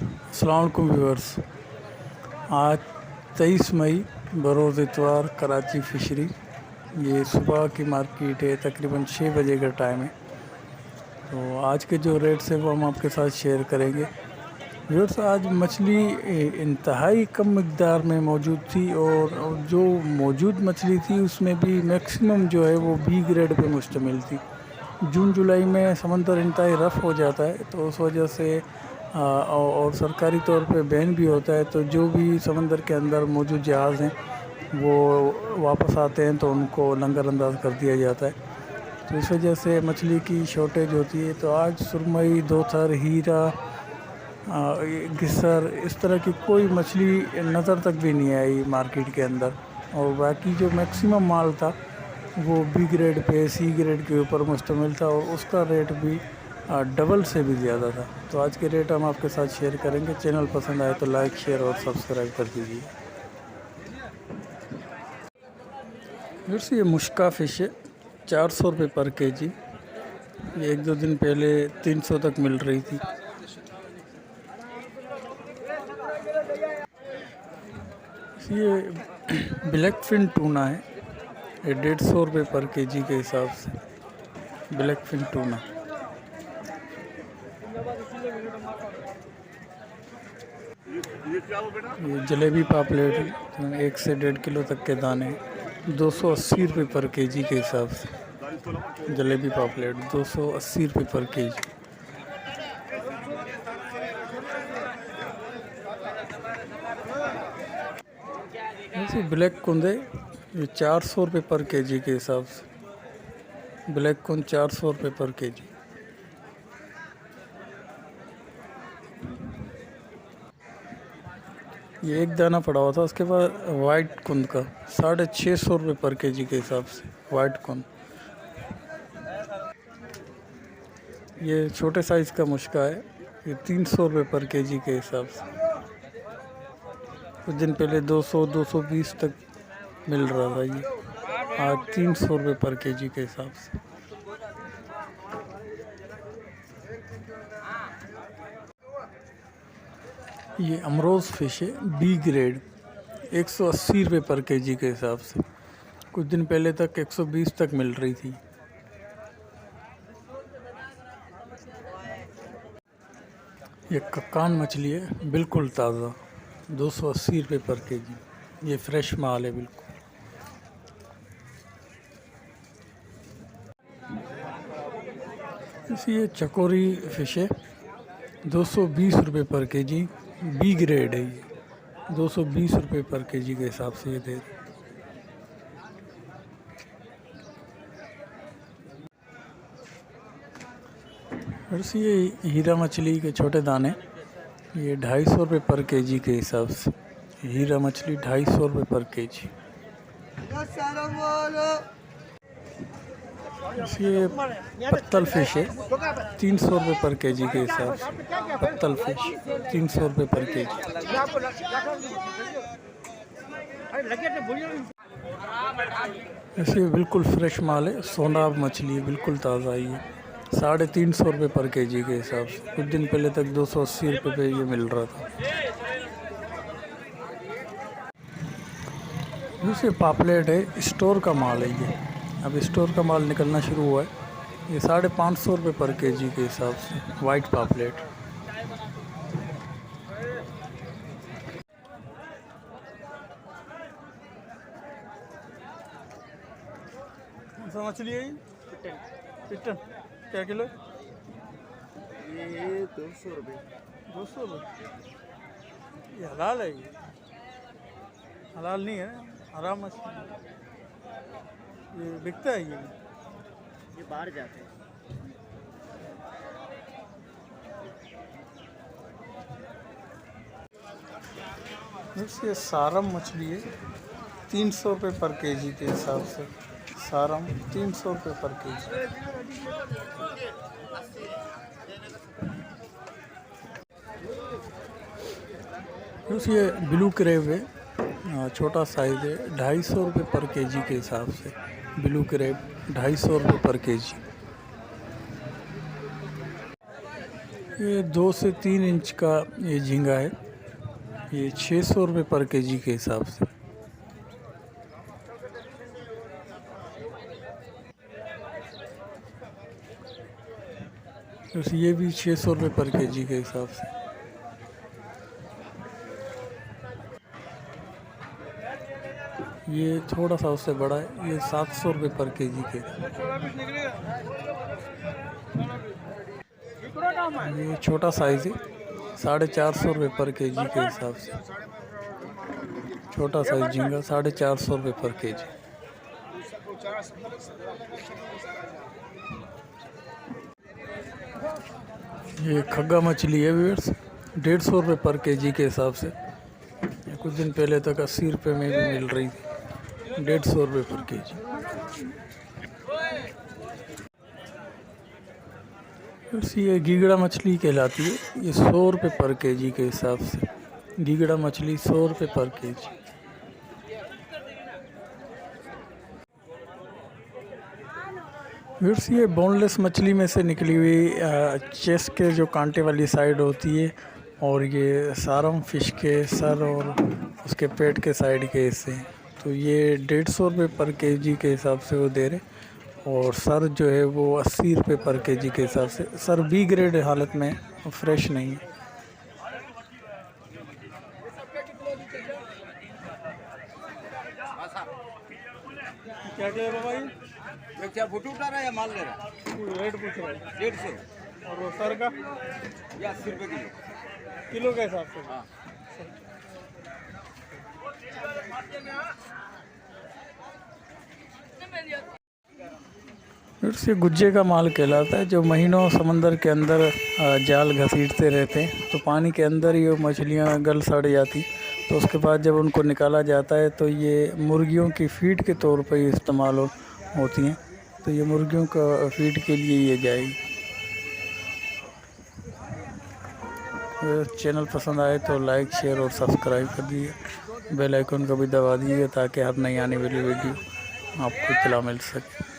अस्सलाम वालेकुम व्यूअर्स। आज 23 मई बरोज़ इतवार कराची फ़िशरी। ये सुबह की मार्केट है, तकरीबन 6 बजे का टाइम है। तो आज के जो रेट्स हैं वो हम आपके साथ शेयर करेंगे। व्यूअर्स, आज मछली इंतहाई कम मिक़दार में मौजूद थी और जो मौजूद मछली थी उसमें भी मैक्सिमम जो है वो बी ग्रेड पे मुश्तमिल थी। जून जुलाई में समंदर इंतहाई रफ़ हो जाता है, तो उस वजह से और सरकारी तौर पे बैन भी होता है, तो जो भी समंदर के अंदर मौजूद जहाज़ हैं वो वापस आते हैं तो उनको नंगरअंदाज कर दिया जाता है। तो इस वजह से मछली की शॉर्टेज होती है। तो आज सुरमई, दोथर, हीरा, घिसर, इस तरह की कोई मछली नज़र तक भी नहीं आई मार्केट के अंदर। और बाकी जो मैक्सिमम माल था वो B grade pay, C grade के ऊपर मुश्तमिल था और उसका रेट भी डबल से भी ज़्यादा था। तो आज के रेट हम आपके साथ शेयर करेंगे। चैनल पसंद आए तो लाइक, शेयर और सब्सक्राइब कर दीजिए। वैसे ये मुश्का फ़िश है, 400 रुपये पर केजी। ये 1-2 दिन पहले 300 तक मिल रही थी। ये ब्लैक फिन टूना है, ये 150 रुपये पर केजी के हिसाब से ब्लैक फिन टूना। ये जलेबी पापलेट 1 से 1.5 किलो तक के दाने 280 रुपये पर केजी के हिसाब से। जलेबी पापलेट 280 रुपये पर केजी। ऐसे ब्लैक कुंदे ये 400 रुपये पर केजी के हिसाब से। ब्लैक कुंद 400 रुपये पर केजी। ये एक दाना पड़ा हुआ था, उसके बाद वाइट कुंद का 650 रुपये पर केजी के हिसाब से वाइट कुंद। ये छोटे साइज़ का मुश्का है, ये 300 रुपये पर केजी के हिसाब से। कुछ दिन पहले 200-220 तक मिल रहा था, ये आज 300 रुपये पर केजी के हिसाब से। ये अमरोज़ फ़िश है, बी ग्रेड, 180 रुपये पर केजी के हिसाब से। कुछ दिन पहले तक 120 तक मिल रही थी। ये कक्कान मछली है, बिल्कुल ताज़ा, 280 रुपये पर केजी। ये फ्रेश माल है बिल्कुल। ये चकोरी फ़िश है, 220 रुपये पर केजी, बी ग्रेड है। ये 220 रुपये पर केजी के हिसाब से ये दे रहे। वैसे ये हीरा मछली के छोटे दाने, ये 250 रुपये पर केजी के हिसाब से। हीरा मछली 250 रुपये पर केजी। ये पत्तल फ़िश है, 300 रुपये पर केजी के हिसाब से। पत्तल फ़िश 300 रुपये पर केजी। ऐसे बिल्कुल फ्रेश माल है, सोनाब मछली है, बिल्कुल ताज़ा ही है, 350 रुपये पर केजी के हिसाब से। कुछ दिन पहले तक 280 रुपये पे ये मिल रहा था। जैसे पापलेट है, स्टोर का माल है ये, अब स्टोर का माल निकलना शुरू हुआ है। ये 550 रुपये पर केजी के हिसाब से वाइट पापलेट। कौन मछली है? पिटन क्या किलो? ये 200 रुपये। 200 रुपये। ये हलाल है? ये हलाल नहीं है, हराम मछली। ये बिकता है? ये बाहर जाते हैं। ये सारम मछली है, 300 रुपये पर केजी के हिसाब से। सारम 300 रुपये पर केजी। ये ब्लू क्रेब है, छोटा साइज़ है, 250 रुपये पर केजी के हिसाब से। ब्लू क्रेब 250 रुपये पर केजी। ये 2 से 3 इंच का ये झींगा है। ये 600 रुपये पर केजी के हिसाब से। तो ये भी 600 रुपये पर केजी के हिसाब से। ये थोड़ा सा उससे बड़ा है, ये 700 रुपये पर केजी के। ये छोटा साइज़ है, 450 रुपये पर केजी के हिसाब से। छोटा साइज झींगा 450 रुपये पर केजी। ये खग्गा मछली है व्यूअर्स, 150 रुपये पर केजी के हिसाब से। ये कुछ दिन पहले तक 80 रुपये में भी मिल रही थी, 150 रुपये पर केजी। व्यूअर्स ये गीगड़ा मछली कहलाती है, ये 100 रुपये पर केजी के हिसाब से। गीगड़ा मछली 100 रुपये पर केजी। व्यूअर्स ये बोनलेस मछली में से निकली हुई चेस्ट के जो कांटे वाली साइड होती है, और ये सारम फिश के सर और उसके पेट के साइड के हिस्से। तो ये 150 रुपये पर केजी के हिसाब से वो दे रहे, और सर जो है वो 80 रुपये पर केजी के हिसाब से। सर बी ग्रेड हालत में, फ्रेश नहीं है। क्या क्या है बाबा ये क्या फोटो उठा रहा है या माल ले रहा है? रेट पूछ रहा है 150। और वो सर का या 80 रुपये किलो के हिसाब से। हाँ से गुज्जे का माल कहलाता है, जो महीनों समंदर के अंदर जाल घसीटते रहते हैं, तो पानी के अंदर ही वो मछलियाँ गल सड़ जाती। तो उसके बाद जब उनको निकाला जाता है तो ये मुर्गियों की फीड के तौर पर इस्तेमाल होती हैं। तो ये मुर्गियों का फीड के लिए ये जाएगी। चैनल पसंद आए तो लाइक शेयर और सब्सक्राइब कर दीजिए, बेल आइकन को भी दबा दीजिए ताकि हर नई आने वाली वीडियो आपको इत्तला मिल सके।